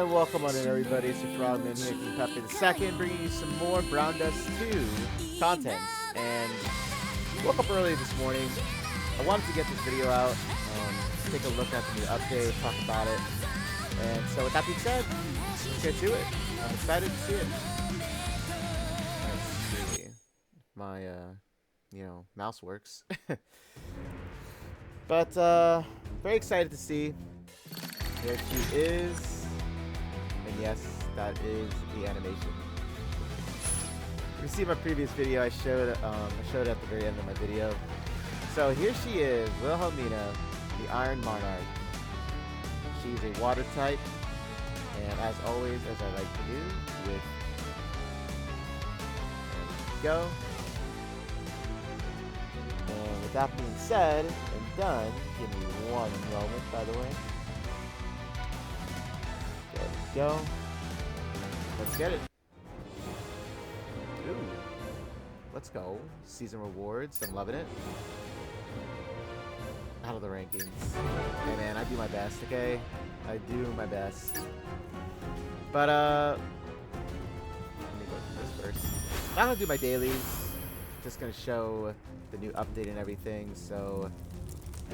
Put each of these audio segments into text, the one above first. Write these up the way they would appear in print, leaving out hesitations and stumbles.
Welcome on in, everybody. It's your Frogman here, King Pepe II, bringing you some more Brown Dust 2 contents. And woke up early this morning. I wanted to get this video out, take a look at the new update, talk about it. And so with that being said, let's get to it. I'm excited to see it. Let's see. My, mouse works. But, very excited to see. There she is. And yes, that is the animation. You can see my previous video I showed at the very end of my video. So here she is, Wilhelmina, the Iron Monarch. She's a water type, and as always, as I like to do, there we go. And with that being said and done, give me one moment, by the way. There we go. Let's get it. Ooh. Let's go. Season rewards. I'm loving it. Out of the rankings. Hey man, I do my best, okay? I do my best. But, let me go through this first. I'm gonna do my dailies. Just gonna show the new update and everything, so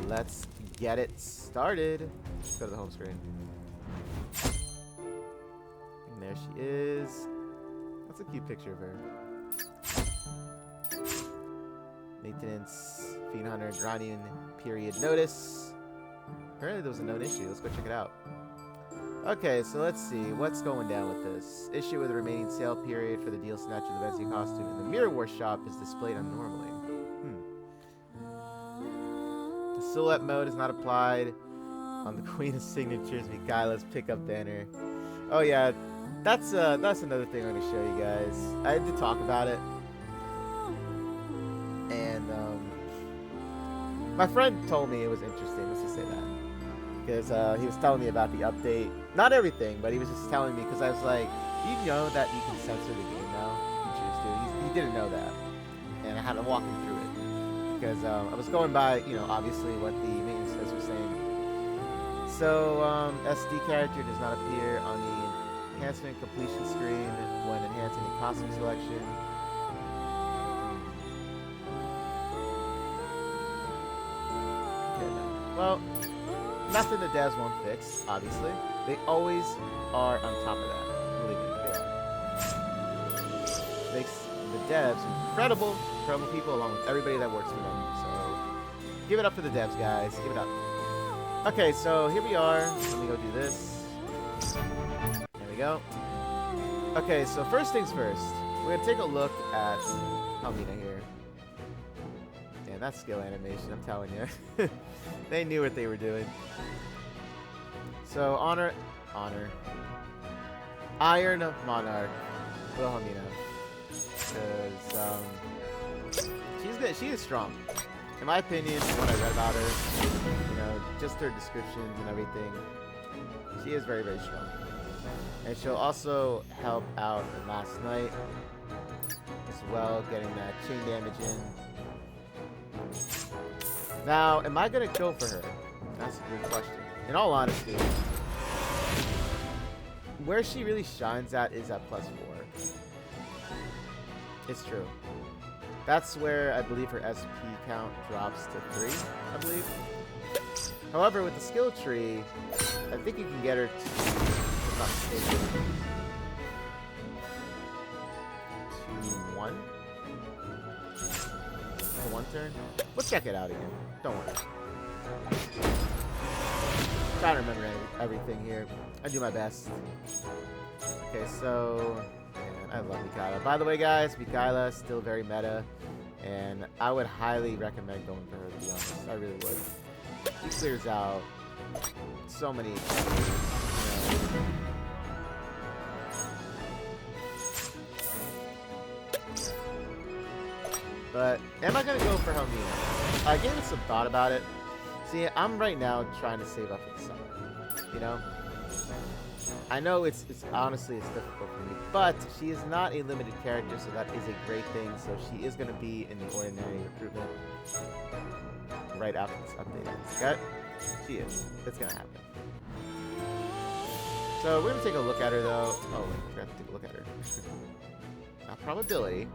let's get it started. Let's go to the home screen. And there she is. That's a cute picture of her. Maintenance, Fiend Hunter, Granian period notice. Apparently there was a known issue. Let's go check it out. Okay, so let's see. What's going down with this? Issue with the remaining sale period for the Deal Snatcher the Betsy costume in the Mirror War shop is displayed unnormally. The silhouette mode is not applied on the Queen of Signatures Mikaila's pickup banner. Oh yeah, that's another thing I'm gonna show you guys. I did talk about it. And my friend told me it was interesting, let's just say that. Because he was telling me about the update. Not everything, but he was just telling me, because I was like, do you know that you can censor the game now? He didn't know that. And I had to walk him through it. Because I was going by, obviously what the maintenance guys were saying. So, SD character does not appear on the enhancement completion screen when enhancing the costume selection. Well, nothing the devs won't fix, obviously. They always are on top of that. Believe me, they are. Makes the devs incredible people along with everybody that works for them. So, give it up for the devs, guys. Give it up. Okay, so here we are. Let me go do this. There we go. Okay, so first things first. We're going to take a look at Wilhelmina here. And that skill animation, I'm telling you. They knew what they were doing. So, Iron Monarch, Wilhelmina. Because, she's good. She is strong. In my opinion, from what I read about her, just her descriptions and everything, she is very, very strong. And she'll also help out in Last Night as well, getting that chain damage in. Now, am I going to go for her? That's a good question. In all honesty, where she really shines at is at +4. It's true. That's where I believe her SP count drops to 3, I believe. However, with the skill tree, I think you can get her to, if not mistaken, to 1. One turn. We'll check it out again. Don't worry. Trying to remember everything here. I do my best. Okay, so man, I love Mikaela. By the way, guys, Mikaela is still very meta, and I would highly recommend going for her. To be honest, I really would. She clears out so many. But am I gonna go for Wilhelmina? I gave it some thought about it. See, I'm right now trying to save up for the summer. I know it's honestly difficult for me, but she is not a limited character, so that is a great thing. So she is gonna be in the ordinary recruitment right after this update ends. Okay? She is. It's gonna happen. So we're gonna take a look at her though. Oh, wait, I forgot to take a look at her. Probability.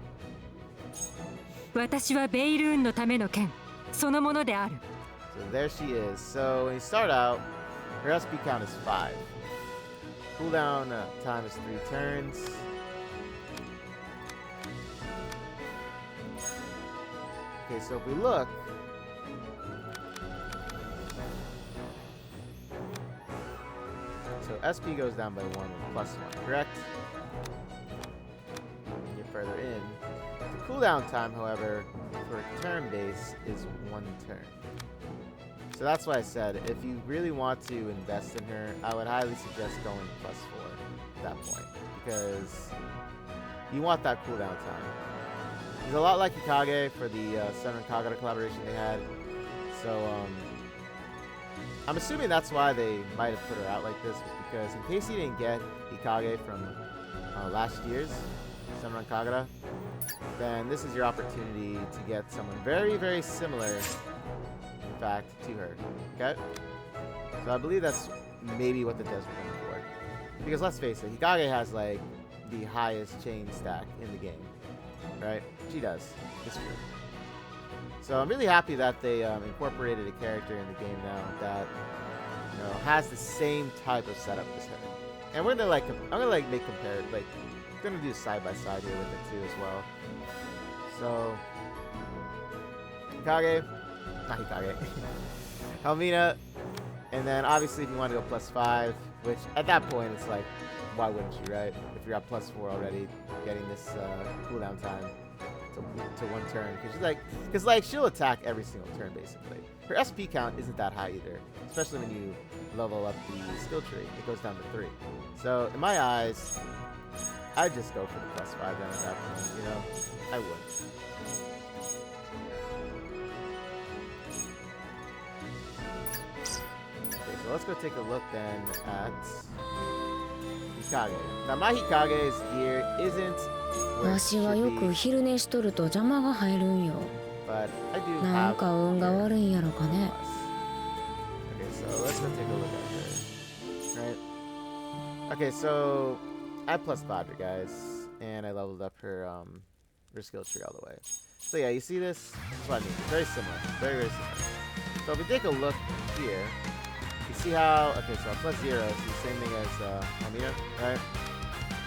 私はベイルーンのための剣そのものである。 So there she is. So when you start out, her SP count is 5. Cooldown time is 3 turns. Okay, so if we look, so SP goes down by 1 with +1, correct? When you're further in. The cooldown time, however, for turn base is 1 turn. So that's why I said, if you really want to invest in her, I would highly suggest going +4 at that point. Because you want that cooldown time. It's a lot like Hikage for the Sun and Kagura collaboration they had. So, I'm assuming that's why they might have put her out like this, was because in case you didn't get Hikage from last year's Sun and Kagura, then this is your opportunity to get someone very, very similar, in fact, to her. Okay? So I believe that's maybe what the devs were going for. Because let's face it, Hikage has like the highest chain stack in the game. Right? She does. It's true. So I'm really happy that they incorporated a character in the game now that, you know, has the same type of setup as her. And we're gonna like, I'm gonna like make compare, like, I'm gonna do side by side here with it too as well. So Hikage, not Hikage, Wilhelmina, and then obviously if you want to go +5, which at that point it's like, why wouldn't you, right? If you're at +4 already, getting this cooldown time to 1 turn, because like she'll attack every single turn basically. Her SP count isn't that high either, especially when you level up the skill tree. It goes down to 3. So in my eyes, I'd just go for the +5 then at that point. You know, I would. Okay, so let's go take a look then at Hikage. Now my Hikage's gear isn't where it わしはよ should く be, 昼寝しとると邪魔が入るんよ。 but I do なん have か運が gear 悪いんやろかね。 Okay, so let's go take a look at her. Right? Okay, so I +5 her, guys, and I leveled up her skill tree all the way. So yeah, you see this? That's what I mean. Very similar. Very, very similar. So if we take a look here, you see how, okay, so +0 is the same thing as Wilhelmina, right?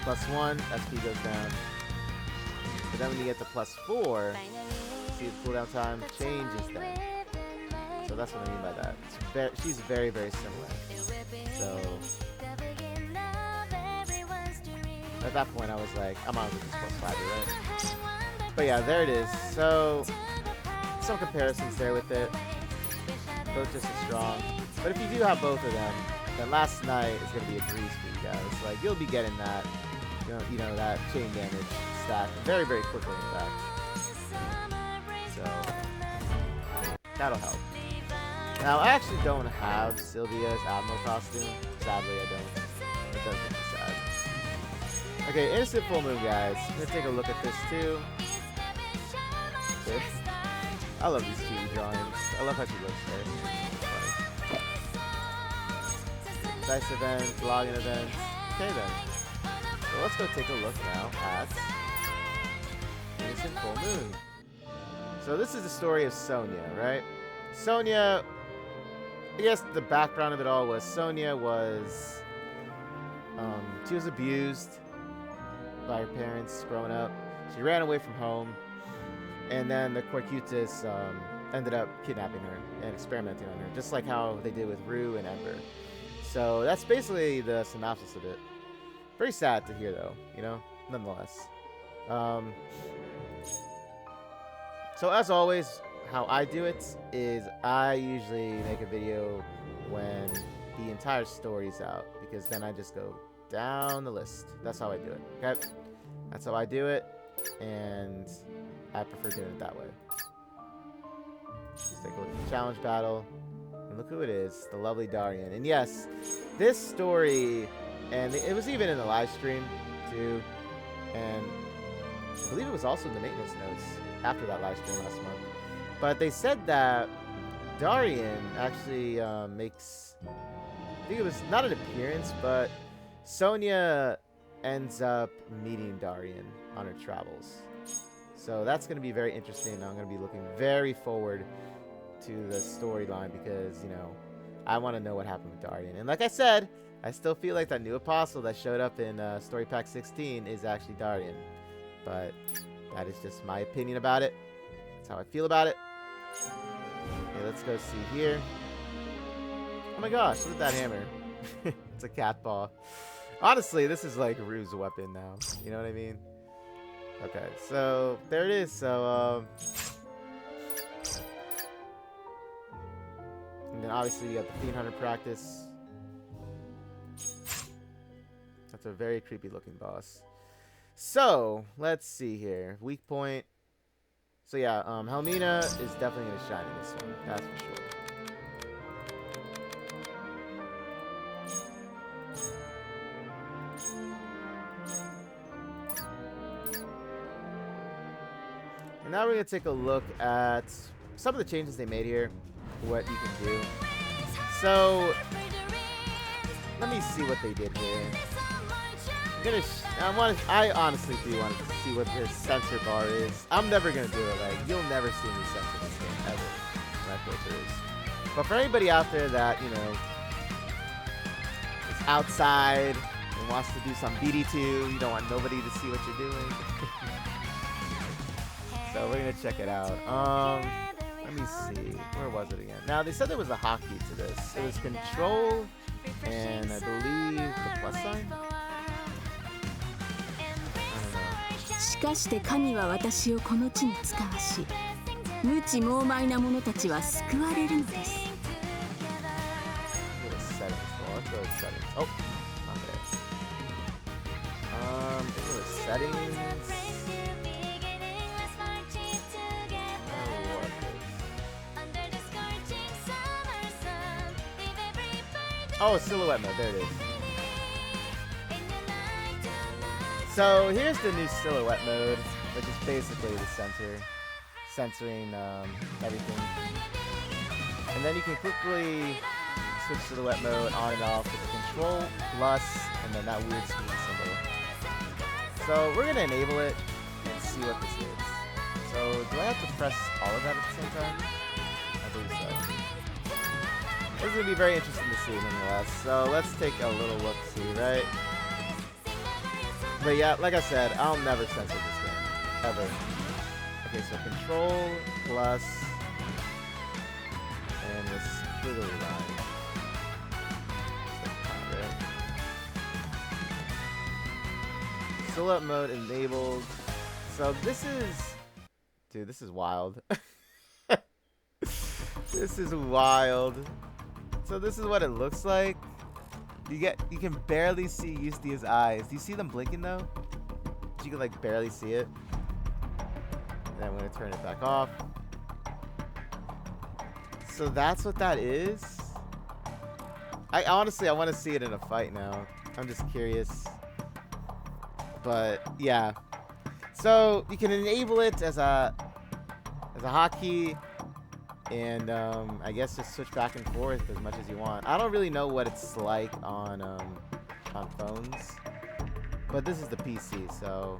+1, SP goes down. But then when you get to +4, see the cooldown time changes then. So that's what I mean by that. She's very, very similar. So at that point I was like, I'm on with this +5, right? But yeah, there it is. So some comparisons there with it. Both just as strong. But if you do have both of them, then last night is going to be a breeze for you guys. Like, you'll be getting that, you know, that chain damage stack very, very quickly, in fact. So that'll help. Now, I actually don't have Sylvia's Admiral costume. Sadly, I don't. It does make me sad. Okay, Innocent Full Moon, guys. I'm going to take a look at this, too. Okay. I love these 2D drawings. I love how she looks there. Dice event, login event. Okay then. So let's go take a look now at Innocent Full Moon. So this is the story of Sonya, right? Sonya, I guess the background of it all was Sonya was, she was abused by her parents growing up. She ran away from home, and then the Corcutus ended up kidnapping her and experimenting on her, just like how they did with Rue and Ember. So that's basically the synopsis of it. Very sad to hear, though, you know, nonetheless. So as always, how I do it is I usually make a video when the entire story's out, because then I just go down the list. That's how I do it, okay? That's how I do it, and I prefer doing it that way. Let's take a look at the challenge battle. And look who it is, the lovely Darian. And yes, this story, and it was even in the live stream, too. And I believe it was also in the maintenance notes after that live stream last month. But they said that Darian actually makes, I think it was not an appearance, but Sonya ends up meeting Darian on her travels. So that's going to be very interesting. I'm going to be looking very forward to the storyline because, you know, I want to know what happened with Darian. And like I said, I still feel like that new apostle that showed up in Story Pack 16 is actually Darian. But that is just my opinion about it. That's how I feel about it. Okay, let's go see here. Oh my gosh, look at that hammer. It's a cat paw. Honestly, this is like Rue's weapon now. You know what I mean? Okay, so there it is. So, and then obviously you got the Fiend Hunter practice. That's a very creepy looking boss. So, let's see here. Weak point. So yeah, Helmina is definitely going to shine in this one. That's for sure. And now we're going to take a look at some of the changes they made here. What you can do. So, let me see what they did here. I honestly do want to see what this sensor bar is. I'm never going to do it. Like, you'll never see me censor this game, ever. When I play through. But for anybody out there that, you know, is outside and wants to do some BD2, you don't want nobody to see what you're doing. So we're going to check it out. Let me see. Where was it again? Now, they said there was a hotkey to this. It was control and I believe the plus sign? しかして神は私をこの地に使わし、無知猛昧な者たちは救われるのです。Oh, not there. Go to settings. Oh, silhouette mode. There it is. So here's the new silhouette mode, which is basically the censoring everything. And then you can quickly switch silhouette mode on and off with the control plus and then that weird screen symbol. So we're gonna enable it and see what this is. So do I have to press all of that at the same time? I believe so. This is gonna be very interesting to see nonetheless. So let's take a little look see, right? But yeah, like I said, I'll never censor this game. Ever. Okay, so control plus and this squiggly line. Silhouette mode enabled. So this is, dude, this is wild. This is wild. So this is what it looks like. You can barely see Yustia's eyes. Do you see them blinking though? You can like barely see it. And I'm gonna turn it back off. So that's what that is. I honestly want to see it in a fight now. I'm just curious. But yeah. So you can enable it as a hotkey. And I guess just switch back and forth as much as you want. I don't really know what it's like on phones, but this is the PC, so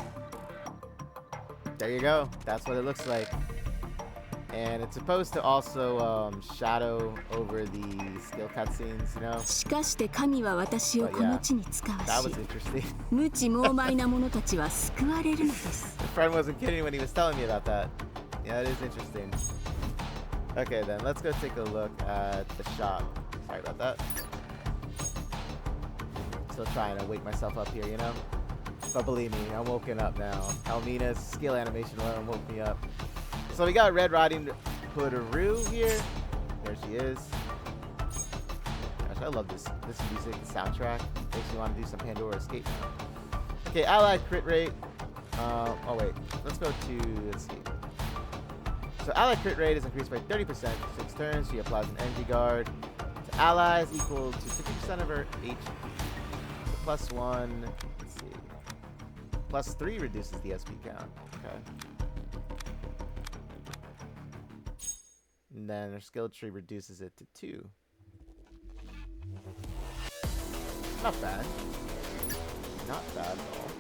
there you go. That's what it looks like. And it's supposed to also shadow over the skill cutscenes, you know. しかして神は私をこの地に使わ That し、 was interesting. 無知猛昧な者たちは救われるのです。 My friend wasn't kidding when he was telling me about that. Yeah, it is interesting. Okay, then let's go take a look at the shop. Sorry about that. Still trying to wake myself up here, you know? But believe me, I'm woken up now. Helmina's skill animation alone woke me up. So we got Red Riding Hood Rue here. There she is. Gosh, I love this music, the soundtrack. Makes me want to do some Pandora Escape now. Okay, allied crit rate. Oh wait, let's go to, let's see. So allied crit rate is increased by 30% for 6 turns. She applies an energy guard to allies equal to 50% of her HP. So plus 1, let's see. Plus 3 reduces the SP count. Okay. And then her skill tree reduces it to 2. Not bad. not bad at all.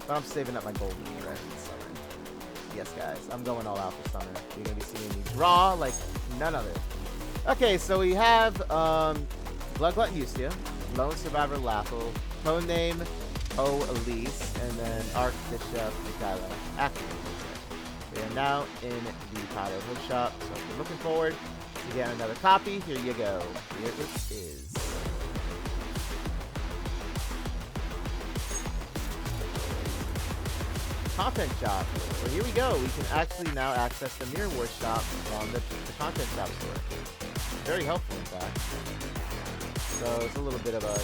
But I'm saving up my gold for summer. Yes, guys, I'm going all out for summer. You're gonna be seeing me draw like none other. Okay, so we have Blood Glut Yusia, Lone Survivor Lathel, Code Name O Elise, and then Archbishop Mikhailo. Active. We are now in the Kado Hood Shop, so if you're looking forward to getting another copy, here you go. Here it is. Content shop. So here we go. We can actually now access the Mirror War shop on the content shop store. Very helpful, in fact. So it's a little bit of a,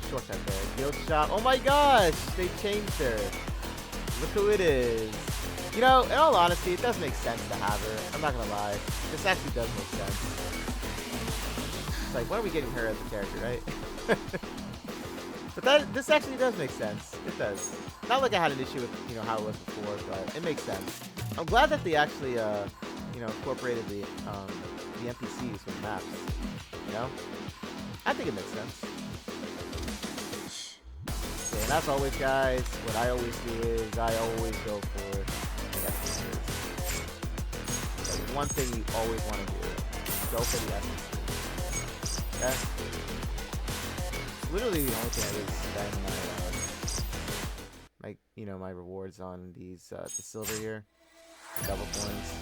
shortcut there. Guild shop. Oh my gosh! They changed her. Look who it is. In all honesty, it does make sense to have her. I'm not gonna lie. This actually does make sense. It's like, why are we getting her as a character, right? But this actually does make sense. It does. Not like I had an issue with, how it was before, but it makes sense. I'm glad that they actually, incorporated the NPCs with maps. I think it makes sense. Okay, and as always, guys, what I always do is I always go for the essences. Like, one thing you always want to do, go for the essences. Okay? Literally the only thing I really spend my rewards on these the silver here, the double coins.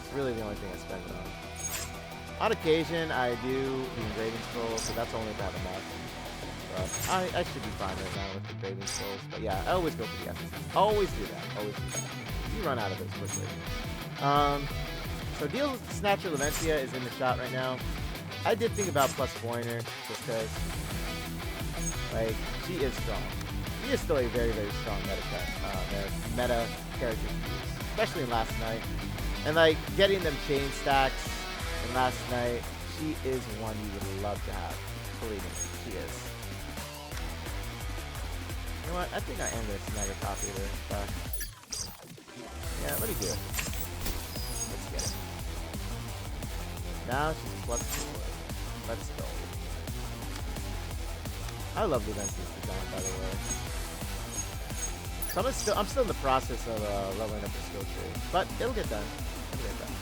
It's really the only thing I spend it on. On occasion, I do the engraving scroll, so that's only if I have enough. But I should be fine right now with the engraving scrolls. But yeah, I always go for the essences. Always do that. Always do that. You run out of those quickly. So Deal Snatcher Lavencia is in the shop right now. I did think about plus Pointer just because. Like, she is strong. She is still a very, very strong meta character to use, especially in Last Night. And, like, getting them chain stacks in Last Night, she is one you would love to have. Believe me, she is. You know what? I think I am going to snag a copy of her. But yeah, what do you do? Let's get it. Now she's plus 4. Let's go. I love the Ventus design, by the way. So I'm still in the process of leveling up the skill tree, but it'll get done. It'll get done.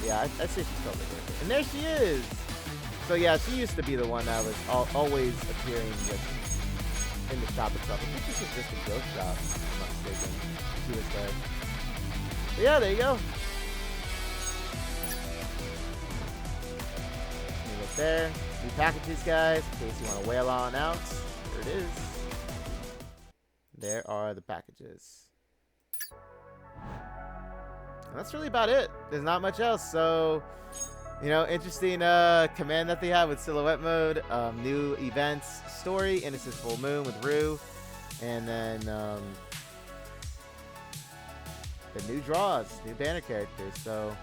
Yeah, I'd say she's totally worth it. And there she is. So yeah, she used to be the one that was always appearing in the shop itself. I think this was just a ghost shop, if I'm not mistaken. She was there. But yeah, there you go. Look there. New packages, guys, in case you want to whale on out. There it is. There are the packages. And that's really about it. There's not much else. So, interesting command that they have with Silhouette Mode. New events, Story, Innocent Full Moon with Rue. And then the new draws, new banner characters. So,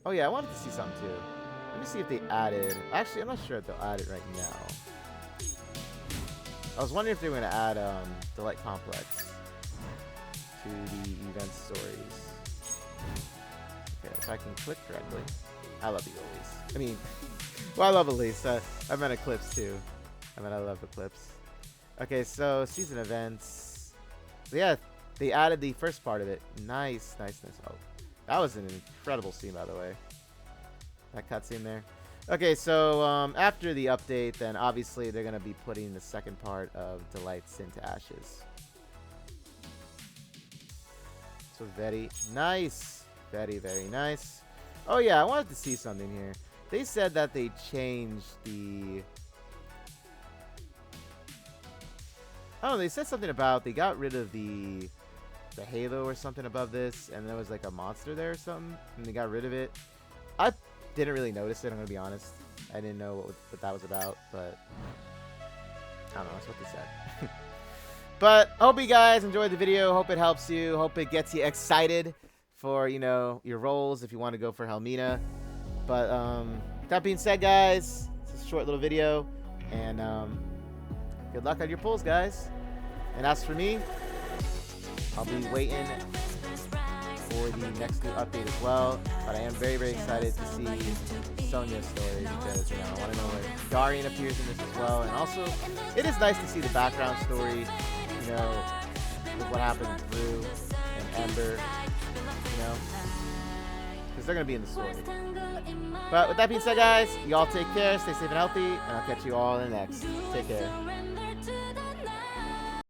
oh yeah, I wanted to see something too. Let me see if they added. Actually, I'm not sure if they'll add it right now. I was wondering if they were going to add Delight Complex to the event stories. Okay, if I can click correctly. I love the Elise. I mean, well, I love Elise. I meant Eclipse too. I love Eclipse. Okay, so season events. So yeah, they added the first part of it. Nice. Oh, that was an incredible scene, by the way. That cutscene there. Okay, so after the update, then obviously they're going to be putting the second part of Delights into Ashes. So very nice. Very, very nice. Oh yeah, I wanted to see something here. They said that they changed the... Oh, they said something about they got rid of the halo or something above this, and there was like a monster there or something, and they got rid of it. I didn't really notice it, I'm gonna be honest. I didn't know what that was about, but I don't know, that's what they said. But I hope you guys enjoyed the video. Hope it helps you. Hope it gets you excited for, your roles if you want to go for Wilhelmina. But that being said, guys, it's a short little video, and good luck on your pulls, guys. And as for me, I'll be waiting for the next new update as well. But I am very, very excited to see Sonya's story because, you know, I want to know where Darian appears in this as well. And also, it is nice to see the background story, you know, with what happened with Drew and Ember, you know, because they're going to be in the story. But with that being said, guys, y'all take care, stay safe and healthy, and I'll catch you all in the next. Take care.